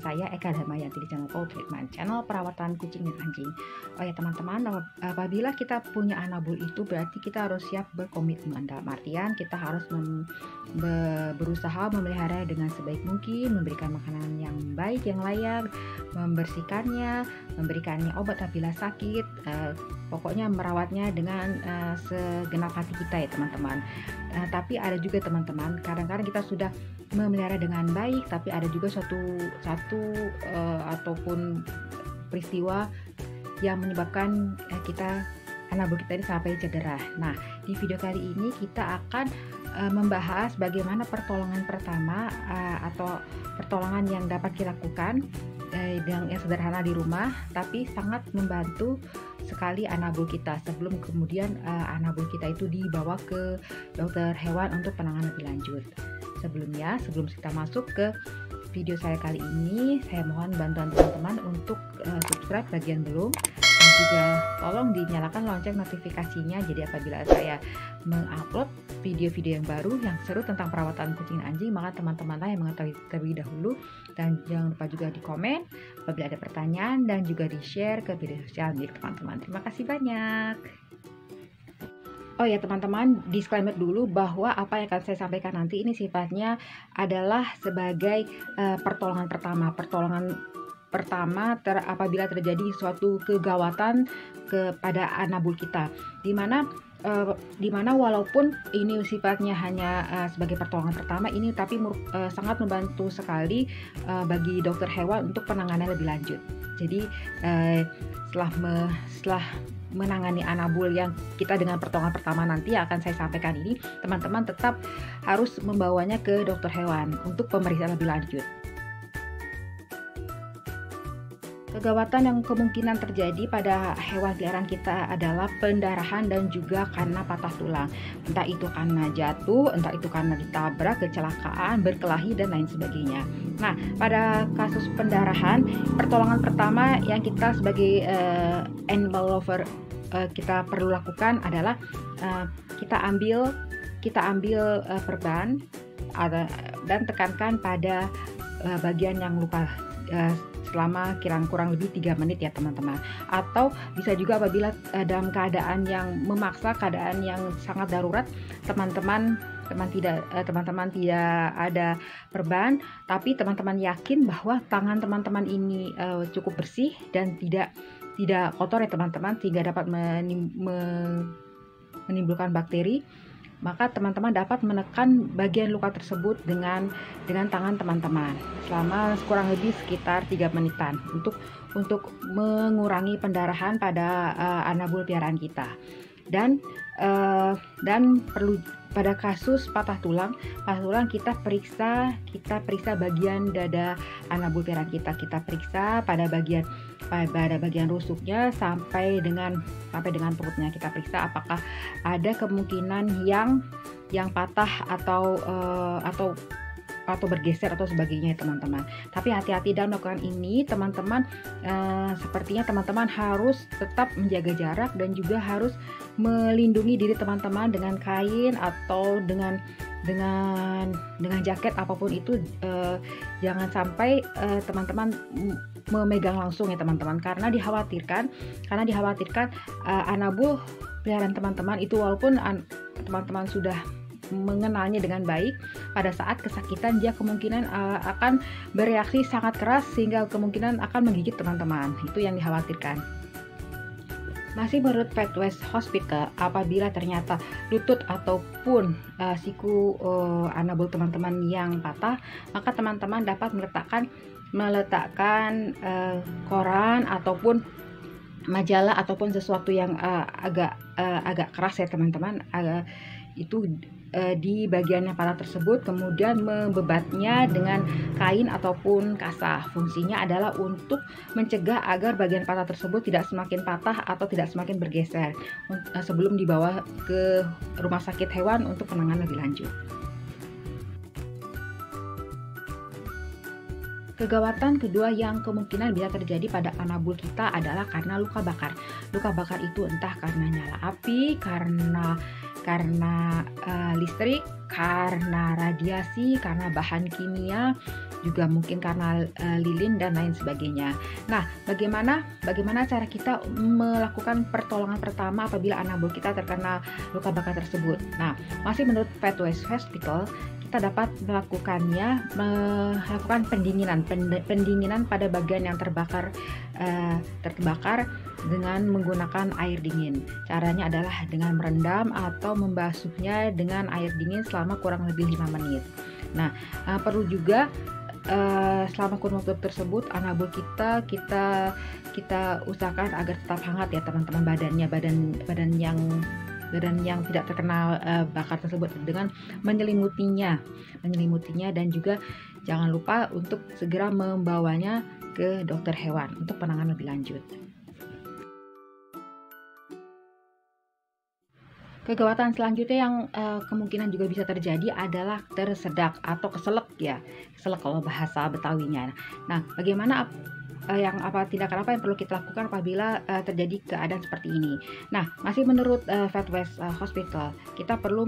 saya Eka Dharmayanti di channel Paw Treatment, channel perawatan kucing dan anjing. Oh ya teman-teman, apabila kita punya anabul itu berarti kita harus siap berkomitmen. Dalam artian kita harus berusaha memelihara dengan sebaik mungkin, memberikan makanan yang baik, yang layak, membersihkannya, memberikannya obat apabila sakit, pokoknya merawatnya dengan segenap hati kita ya teman-teman. Tapi ada juga teman-teman, kadang-kadang kita sudah memelihara dengan baik, tapi ada juga satu ataupun peristiwa yang menyebabkan anabul kita ini sampai cedera. Nah, di video kali ini kita akan membahas bagaimana pertolongan pertama atau pertolongan yang dapat dilakukan yang sederhana di rumah, tapi sangat membantu sekali anabul kita sebelum kemudian anabul kita itu dibawa ke dokter hewan untuk penanganan lebih lanjut. Sebelum kita masuk ke video saya kali ini, saya mohon bantuan teman-teman untuk subscribe bagian belum, dan juga tolong dinyalakan lonceng notifikasinya, jadi apabila saya mengupload video-video yang baru yang seru tentang perawatan kucing dan anjing, maka teman-teman yang mengetahui terlebih dahulu. Dan jangan lupa juga di komen apabila ada pertanyaan, dan juga di share ke media sosial milik teman-teman. Terima kasih banyak. Oh ya teman-teman, disclaimer dulu bahwa apa yang akan saya sampaikan nanti ini sifatnya adalah sebagai pertolongan pertama apabila terjadi suatu kegawatan kepada anabul kita, dimana walaupun ini sifatnya hanya sebagai pertolongan pertama ini, tapi sangat membantu sekali bagi dokter hewan untuk penanganan lebih lanjut. Jadi setelah menangani anabul yang kita dengan pertolongan pertama nanti yang akan saya sampaikan ini, teman-teman tetap harus membawanya ke dokter hewan untuk pemeriksaan lebih lanjut. Kegawatan yang kemungkinan terjadi pada hewan peliharaan kita adalah pendarahan dan juga karena patah tulang. Entah itu karena jatuh, entah itu karena ditabrak, kecelakaan, berkelahi, dan lain sebagainya. Nah, pada kasus pendarahan, pertolongan pertama yang kita sebagai animal lover kita perlu lakukan adalah kita ambil perban dan tekankan pada bagian yang luka selama kurang lebih 3 menit ya teman-teman. Atau bisa juga apabila dalam keadaan yang memaksa, keadaan yang sangat darurat, teman-teman tidak ada perban, tapi teman-teman yakin bahwa tangan teman-teman ini cukup bersih dan tidak kotor ya teman-teman, sehingga dapat menimbulkan bakteri, maka teman-teman dapat menekan bagian luka tersebut dengan tangan teman-teman selama kurang lebih sekitar 3 menitan untuk mengurangi pendarahan pada anabul peliharaan kita. Dan perlu pada kasus patah tulang kita periksa bagian dada anabul peliharaan kita periksa pada bagian rusuknya sampai dengan perutnya. Kita periksa apakah ada kemungkinan yang patah atau bergeser atau sebagainya teman-teman. Tapi hati-hati dalam melakukan ini teman-teman, sepertinya teman-teman harus tetap menjaga jarak dan juga harus melindungi diri teman-teman dengan kain atau dengan jaket apapun itu. Jangan sampai teman-teman memegang langsung ya teman-teman, karena dikhawatirkan anabul peliharaan teman-teman itu, walaupun teman-teman sudah mengenalnya dengan baik, pada saat kesakitan dia kemungkinan akan bereaksi sangat keras sehingga kemungkinan akan menggigit teman-teman. Itu yang dikhawatirkan. Masih menurut Pet West Hospital, apabila ternyata lutut ataupun siku anabul teman-teman yang patah, maka teman-teman dapat meletakkan koran ataupun majalah ataupun sesuatu yang agak keras ya teman-teman, itu di bagian yang patah tersebut, kemudian membebatnya dengan kain ataupun kasa. Fungsinya adalah untuk mencegah agar bagian patah tersebut tidak semakin patah atau tidak semakin bergeser sebelum dibawa ke rumah sakit hewan untuk penanganan lebih lanjut. Kegawatan kedua yang kemungkinan bisa terjadi pada anabul kita adalah karena luka bakar. Luka bakar itu entah karena nyala api, karena listrik, karena radiasi, karena bahan kimia, juga mungkin karena lilin dan lain sebagainya. Nah, bagaimana cara kita melakukan pertolongan pertama apabila anabol kita terkena luka bakar tersebut? Nah, masih menurut Faithway Hospital, kita dapat melakukan pendinginan pada bagian yang terbakar dengan menggunakan air dingin. Caranya adalah dengan merendam atau membasuhnya dengan air dingin selama kurang lebih 5 menit. Nah, perlu juga selama kurun waktu tersebut anabol kita usahakan agar tetap hangat ya teman-teman, badan yang tidak terkena bakar tersebut dengan menyelimutinya dan juga jangan lupa untuk segera membawanya ke dokter hewan untuk penanganan lebih lanjut. Kegawatan selanjutnya yang kemungkinan juga bisa terjadi adalah tersedak atau keselak ya, keselak kalau bahasa Betawinya. Nah, bagaimana tindakan apa yang perlu kita lakukan apabila terjadi keadaan seperti ini? Nah, masih menurut Faithway Hospital, kita perlu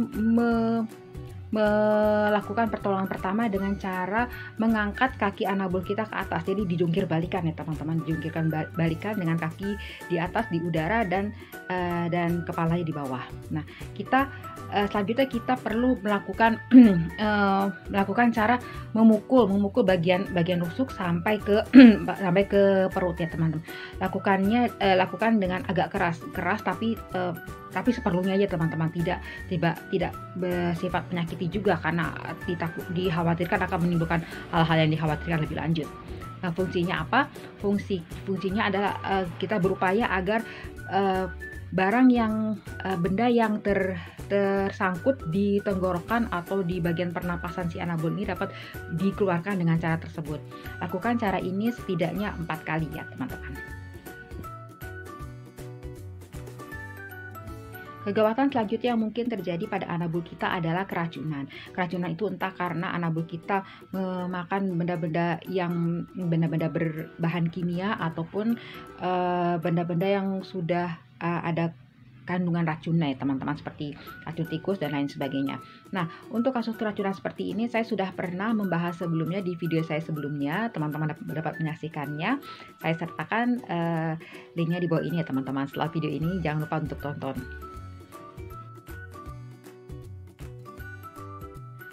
melakukan pertolongan pertama dengan cara mengangkat kaki anabol kita ke atas. Jadi dijungkir balikan ya teman-teman, dijungkirkan balikan dengan kaki di atas di udara dan kepalanya di bawah. Nah, selanjutnya kita perlu melakukan cara memukul bagian rusuk sampai ke perut ya teman-teman. Lakukan dengan agak keras tapi seperlunya aja teman-teman, tidak bersifat penyakiti juga karena dikhawatirkan akan menimbulkan hal-hal yang dikhawatirkan lebih lanjut. Nah, fungsinya apa? Fungsinya adalah kita berupaya agar benda yang tersangkut di tenggorokan atau di bagian pernapasan si anabol ini dapat dikeluarkan dengan cara tersebut. Lakukan cara ini setidaknya 4 kali ya teman-teman. Kegawatan selanjutnya yang mungkin terjadi pada anabol kita adalah keracunan. Keracunan itu entah karena anabol kita memakan benda-benda berbahan kimia ataupun benda-benda yang sudah ada kandungan racunnya ya teman-teman, seperti racun tikus dan lain sebagainya. Nah, untuk kasus keracunan seperti ini saya sudah pernah membahas sebelumnya di video saya sebelumnya, teman-teman dapat menyaksikannya. Saya sertakan linknya di bawah ini ya teman-teman. Setelah video ini jangan lupa untuk tonton.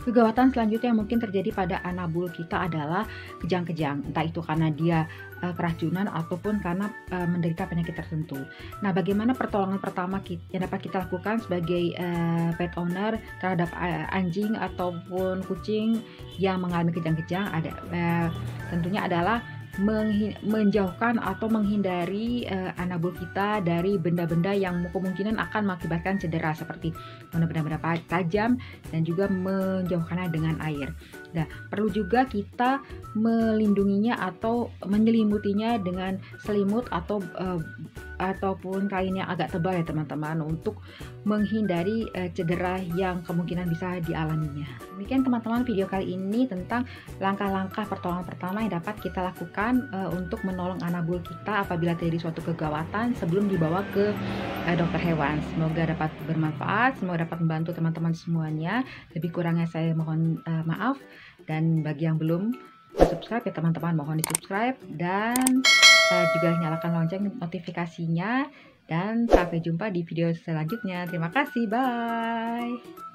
Kegawatan selanjutnya yang mungkin terjadi pada anabol kita adalah kejang-kejang, entah itu karena dia keracunan ataupun karena menderita penyakit tertentu. Nah, bagaimana pertolongan pertama yang dapat kita lakukan sebagai pet owner terhadap anjing ataupun kucing yang mengalami kejang-kejang? Tentunya adalah menjauhkan atau menghindari anabol kita dari benda-benda yang kemungkinan akan mengakibatkan cedera seperti benda-benda tajam dan juga menjauhkannya dengan air. Nah, perlu juga kita melindunginya atau menyelimutinya dengan selimut ataupun kain yang agak tebal ya teman-teman untuk menghindari cedera yang kemungkinan bisa dialaminya. Demikian teman-teman video kali ini tentang langkah-langkah pertolongan pertama yang dapat kita lakukan untuk menolong anabol kita apabila terjadi suatu kegawatan sebelum dibawa ke dokter hewan. Semoga dapat bermanfaat, semoga dapat membantu teman-teman semuanya. Lebih kurangnya saya mohon maaf, dan bagi yang belum subscribe ya teman-teman, mohon di subscribe dan juga nyalakan lonceng notifikasinya, dan sampai jumpa di video selanjutnya. Terima kasih, bye.